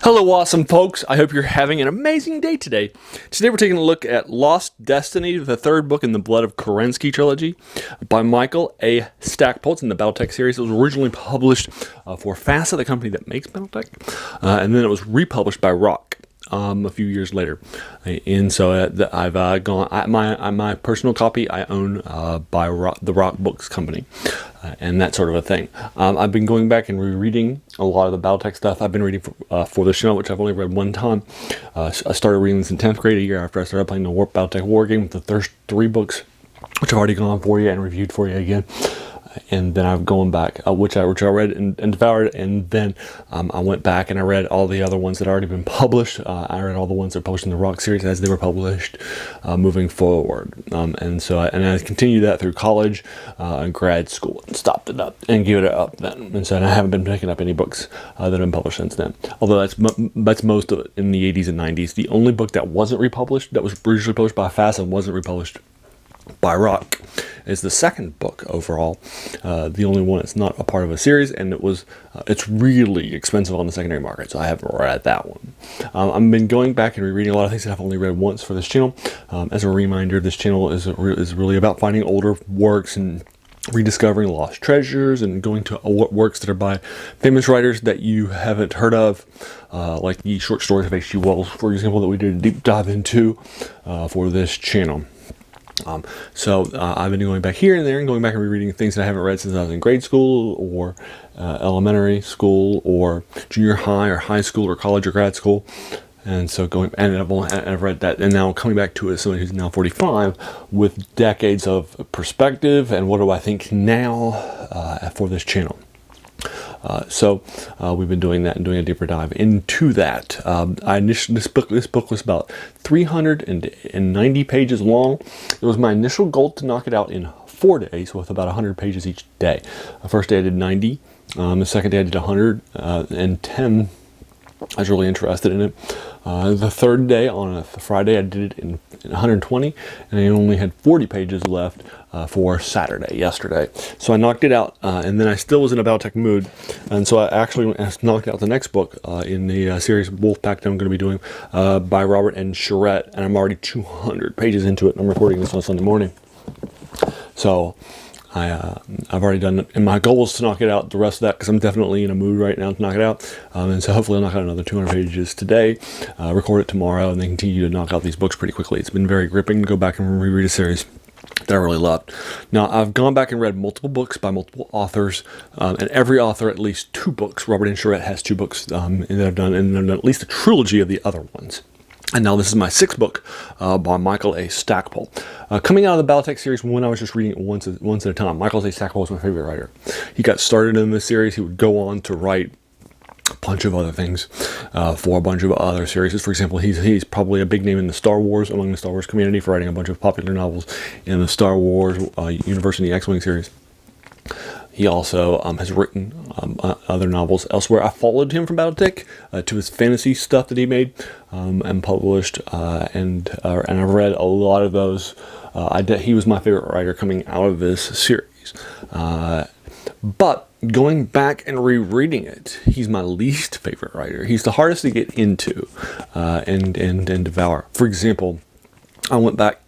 Hello, awesome folks. I hope you're having an amazing day today. Today we're taking a look at Lost Destiny, the third book in the Blood of Kerensky trilogy by Michael A. Stackpole. It's in the BattleTech series. It was originally published for FASA, the company that makes BattleTech, and then it was republished by Rock a few years later. And so I've gone, my personal copy I own by the Rock Books company. And that sort of a thing. I've been going back and rereading a lot of the BattleTech stuff. I've been reading for this channel, which I've only read one time. I started reading this in 10th grade, a year after I started playing the BattleTech War Game with the first 3 books, which I've already gone for you and reviewed for you again. And then I've gone back, which I read and devoured, and then I went back and I read all the other ones that had already been published. I read all the ones that were published in the Rock series as they were published moving forward. And I continued that through college and grad school, and stopped it up and gave it up then. And so I haven't been picking up any books that have been published since then. Although that's most of it in the 80s and 90s. The only book that wasn't republished, that was originally published by FASA and wasn't republished by Rock, is the second book overall. The only one that's not a part of a series, and it's really expensive on the secondary market, so I haven't read that one. I've been going back and rereading a lot of things that I've only read once for this channel. As a reminder, this channel is really about finding older works and rediscovering lost treasures and going to works that are by famous writers that you haven't heard of, like the short stories of H.G. Wells, for example, that we did a deep dive into for this channel. I've been going back here and there and going back and rereading things that I haven't read since I was in grade school or elementary school or junior high or high school or college or grad school. And so I've read that, and now coming back to it as somebody who's now 45 with decades of perspective and what do I think now for this channel. We've been doing that and doing a deeper dive into that. This book was about 390 pages long. It was my initial goal to knock it out in 4 days with about 100 pages each day. The first day I did 90. The second day I did 110. I was really interested in it. The third day, on a Friday, I did it in 120, and I only had 40 pages left for Saturday, yesterday. So I knocked it out, and then I still was in a BattleTech mood, and so I actually knocked out the next book in the series Wolfpack that I'm going to be doing by Robert and Charette, and I'm already 200 pages into it, and I'm recording this on Sunday morning. So I've already done it, and my goal is to knock it out the rest of that because I'm definitely in a mood right now to knock it out. And so hopefully I'll knock out another 200 pages today, record it tomorrow, and then continue to knock out these books pretty quickly. It's been very gripping to go back and reread a series that I really loved. Now, I've gone back and read multiple books by multiple authors, and every author at least 2 books. Robert and Charette has 2 books that I've done, and I've done at least a trilogy of the other ones. And now this is my 6th book by Michael A. Stackpole. Coming out of the BattleTech series when I was just reading it once at a time. Michael A. Stackpole is my favorite writer. He got started in this series. He would go on to write a bunch of other things for a bunch of other series. For example, he's probably a big name in the Star Wars, among the Star Wars community, for writing a bunch of popular novels in the Star Wars universe and the X-Wing series. He also has written other novels elsewhere. I followed him from BattleTech to his fantasy stuff that he made and published, and I've read a lot of those. He was my favorite writer coming out of this series. But going back and rereading it, he's my least favorite writer. He's the hardest to get into and devour. For example, I went back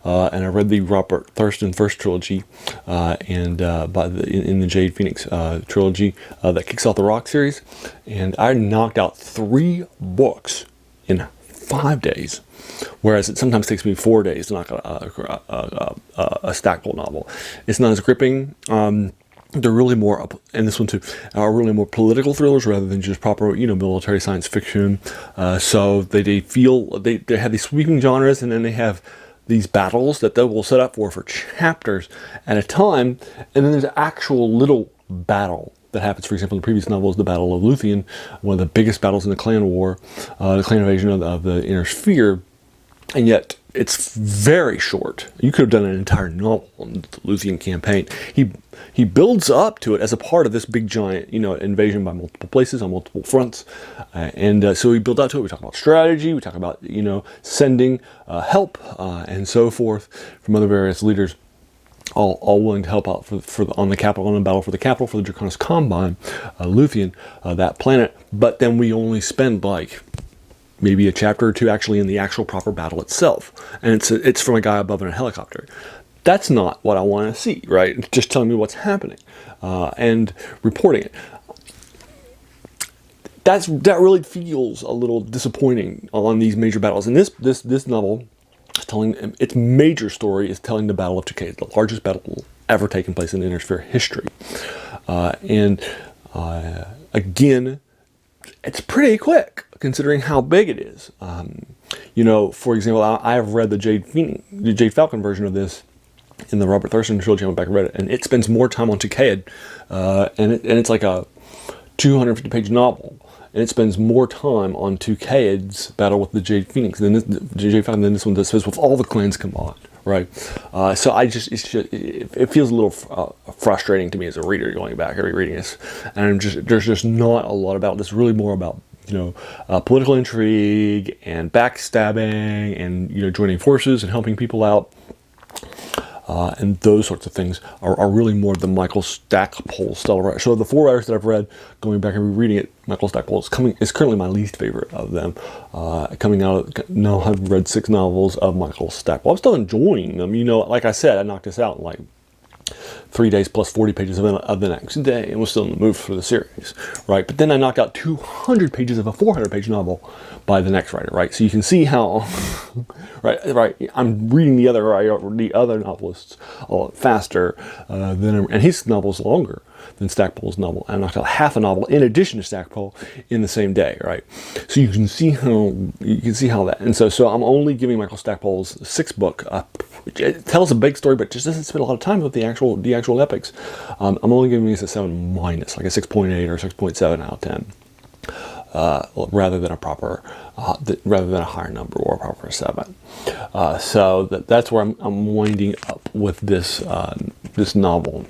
and I read the Robert Thurston First trilogy in the Jade Phoenix trilogy that kicks off the Rock series, and I knocked out 3 books in 5 days, whereas it sometimes takes me 4 days to knock out a Stackpole novel. It's not as gripping. They're really more, and this one too, are really more political thrillers rather than just proper, military science fiction. So they have these sweeping genres, and then they have these battles that they will set up for chapters at a time, and then there's an actual little battle that happens. For example, in the previous novel is the Battle of Luthien, one of the biggest battles in the Clan War, the Clan invasion of the Inner Sphere, and yet it's very short. You could have done an entire novel on the Luthien campaign. He builds up to it as a part of this big giant, invasion by multiple places on multiple fronts, so we build up to it. We talk about strategy. We talk about sending help and so forth from other various leaders. all willing to help out on the battle for the capital for the Draconis Combine, Luthien, that planet. But then we only spend like maybe a chapter or two actually in the actual proper battle itself, and it's from a guy above in a helicopter. That's not what I want to see, right? It's just telling me what's happening and reporting it. That really feels a little disappointing on these major battles. And this novel is telling its major story is telling the Battle of Takeda, the largest battle ever taken place in the Intersphere history. Again, it's pretty quick considering how big it is. You know, for example, I have read the Jade Falcon version of this in the Robert Thurston trilogy. I went back and read it, and it spends more time on Takeda, and it's like a 250-page novel, and it spends more time on Tucaed's battle with the Jade Phoenix than Jade Falcon than this one does with all the clans combined, right? So it feels a little frustrating to me as a reader going back and rereading this, and there's just not a lot about this. Really more about, you know, political intrigue and backstabbing and, you know, joining forces and helping people out. And those sorts of things are really more the Michael Stackpole style. So the 4 writers that I've read, going back and rereading it, Michael Stackpole is currently my least favorite of them. Coming out now, I've read 6 novels of Michael Stackpole. I'm still enjoying them. You know, like I said, I knocked this out in like 3 days plus 40 pages of the next day, and was still in the mood for the series, right? But then I knocked out 200 pages of a 400-page novel by the next writer, right? So you can see how, right. I'm reading the other novelists a lot faster and his novel's longer than Stackpole's novel. I knocked out half a novel in addition to Stackpole in the same day, right? So you can see how that. And so I'm only giving Michael Stackpole's 6th book. It tells a big story, but just doesn't spend a lot of time with the actual epics. I'm only giving this a 7-, like a 6.8 or 6.7 out of 10. Rather than a higher number or a proper 7. So that's where I'm winding up with this novel.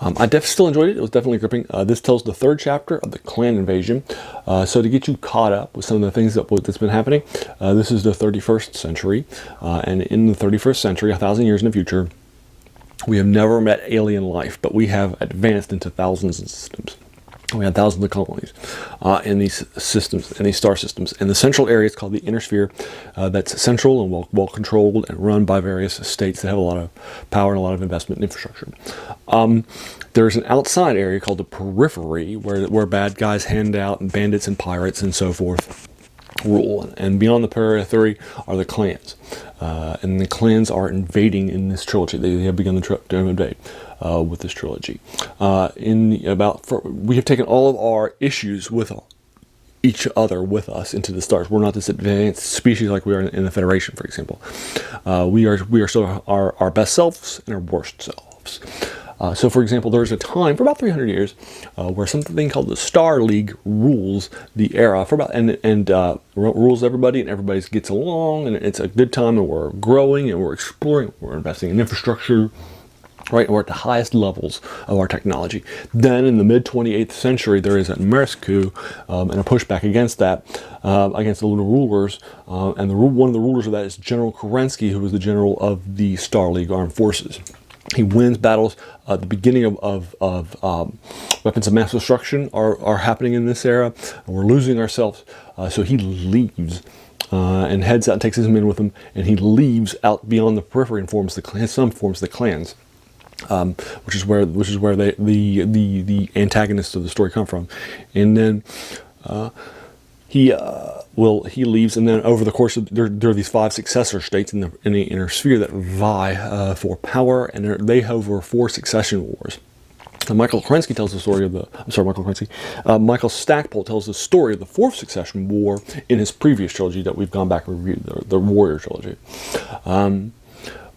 I still enjoyed it. It was definitely gripping. This tells the 3rd chapter of the clan invasion. So to get you caught up with some of the things that's been happening, this is the 31st century. And in the 31st century, 1,000 years in the future, we have never met alien life, but we have advanced into thousands of systems. We had thousands of colonies in these systems, in these star systems. And the central area is called the Inner Sphere. That's central and well controlled and run by various states that have a lot of power and a lot of investment in infrastructure. There's an outside area called the Periphery, where bad guys, handout, and bandits and pirates and so forth rule. And beyond the Periphery are the clans. And the clans are invading in this trilogy. They have begun to invade. With this trilogy. We have taken all of our issues with each other with us into the stars. We're not this advanced species like we are in the Federation, for example. We are still our best selves and our worst selves. So, for example, there's a time for about 300 years where something called the Star League rules the era for about rules everybody, and everybody gets along, and it's a good time, and we're growing and we're exploring, we're investing in infrastructure. Right, we're at the highest levels of our technology. Then in the mid-28th century, there is a Maersk coup and a pushback against that, against the lunar rulers. And one of the rulers of that is General Kerensky, who was the general of the Star League Armed Forces. He wins battles. The beginning of weapons of mass destruction are happening in this era. And we're losing ourselves. So he leaves. And heads out and takes his men with him. And he leaves out beyond the Periphery and forms the clans. Which is where the antagonists of the story come from, and then he leaves, and then over the course of there are these 5 successor states in the Inner Sphere that vie for power, and they have over 4 succession wars. Michael Stackpole tells the story of the 4th succession war in his previous trilogy that we've gone back and reviewed, the Warrior trilogy.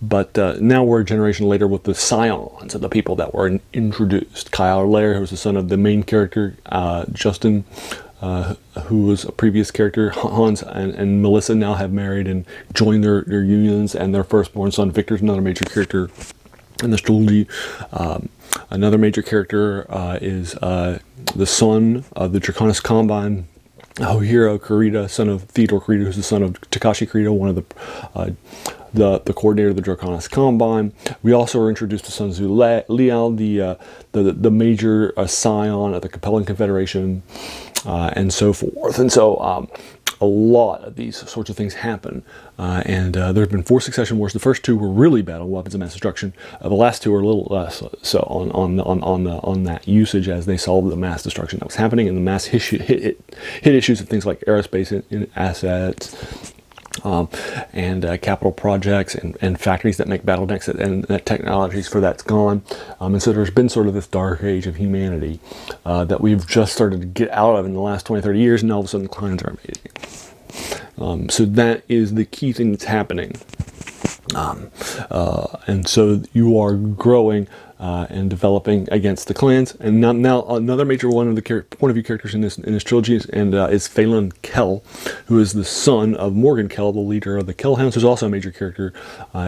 But now we're a generation later with the scions of the people that were introduced. Kyle Lair, who was the son of the main character, Justin, who was a previous character. Hans and Melissa now have married and joined their unions, and their firstborn son, Victor, is another major character in this trilogy. Another major character is the son of the Draconis Combine, Hiro Kurita, son of Theodore Kurita, who's the son of Takashi Kurita, one of the the coordinator of the Draconis Combine. We also were introduced to Sun Tzu Liao, the major scion of the Capellan Confederation, and so forth. And so a lot of these sorts of things happen, and there have been 4 succession wars. The first 2 were really bad on weapons of mass destruction. The last 2 are a little less so on that usage, as they solved the mass destruction that was happening, and the mass hit issues of things like aerospace assets, and capital projects and factories that make BattleTechs, and that technologies for that's gone. And so there's been sort of this dark age of humanity that we've just started to get out of in the last 20-30 years, and all of a sudden the clients are amazing. So that is the key thing that's happening. And so you are growing and developing against the clans. And now another major one of the point of view characters in this trilogy is Phelan Kell, who is the son of Morgan Kell, the leader of the Kellhounds, who's also a major character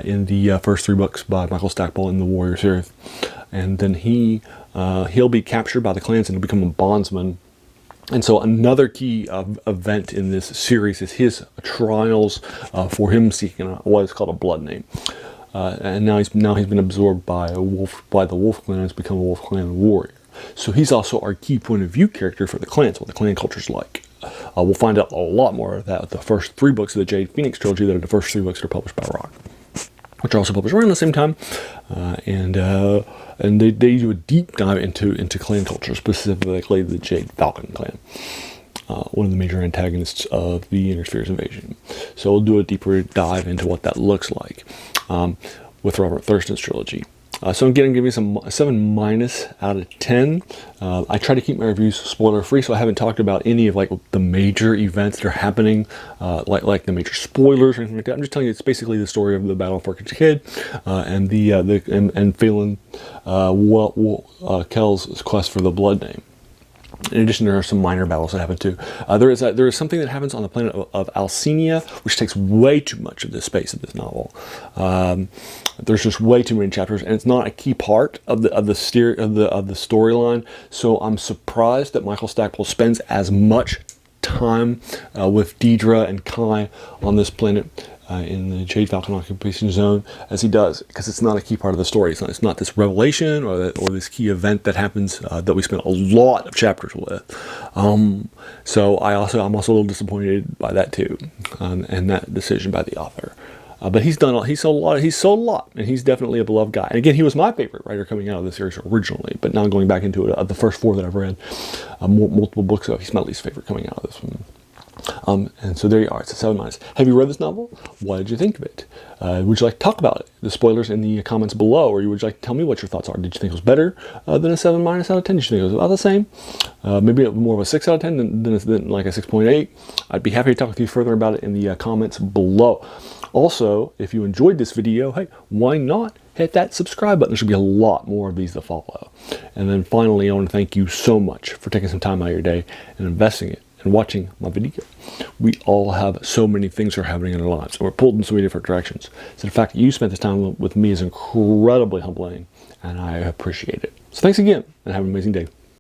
in the first 3 books by Michael Stackpole in the Warrior series. And then he'll be captured by the clans and become a bondsman. And so another key event in this series is his trials for him seeking what is called a blood name. And now he's been absorbed by the Wolf Clan and has become a Wolf Clan warrior. So he's also our key point of view character for the clans, what the clan culture's like. We'll find out a lot more of that with the first 3 books of the Jade Phoenix trilogy that are the first 3 books that are published by Rock, which are also published around the same time. And they do a deep dive into clan culture, specifically the Jade Falcon clan, one of the major antagonists of the Inner Spheres invasion. So we'll do a deeper dive into what that looks like with Robert Thurston's trilogy. So I'm going to give you a 7- out of 10. I try to keep my reviews spoiler free, so I haven't talked about any of like the major events that are happening, like the major spoilers or anything like that. I'm just telling you it's basically the story of the Battle of Forked Kid and and Phelan Kell's quest for the blood name. In addition, there are some minor battles that happen too. There is something that happens on the planet of Alcenia, which takes way too much of the space of this novel. There's just way too many chapters, and it's not a key part of the storyline. So I'm surprised that Michael Stackpole spends as much time with Deidre and Kai on this planet in the Jade Falcon occupation zone as he does, because it's not a key part of the story. It's not this revelation or this key event that happens that we spend a lot of chapters with. So I'm also a little disappointed by that too, and that decision by the author. But he's sold a lot, and he's definitely a beloved guy. And again, he was my favorite writer coming out of the series originally, but now going back into it, the first 4 that I've read, multiple books of, he's my least favorite coming out of this one. And so there you are. It's a 7-. Have you read this novel? What did you think of it? Would you like to talk about it? The spoilers in the comments below, or would you like to tell me what your thoughts are? Did you think it was better than a 7- out of 10? Did you think it was about the same? Maybe more of a 6 out of 10 than like a 6.8? I'd be happy to talk with you further about it in the comments below. Also, if you enjoyed this video, hey, why not hit that subscribe button? There should be a lot more of these to follow. And then finally, I want to thank you so much for taking some time out of your day and investing it and watching my video. We all have so many things that are happening in our lives, and we're pulled in so many different directions. So the fact that you spent this time with me is incredibly humbling, and I appreciate it. So thanks again, and have an amazing day.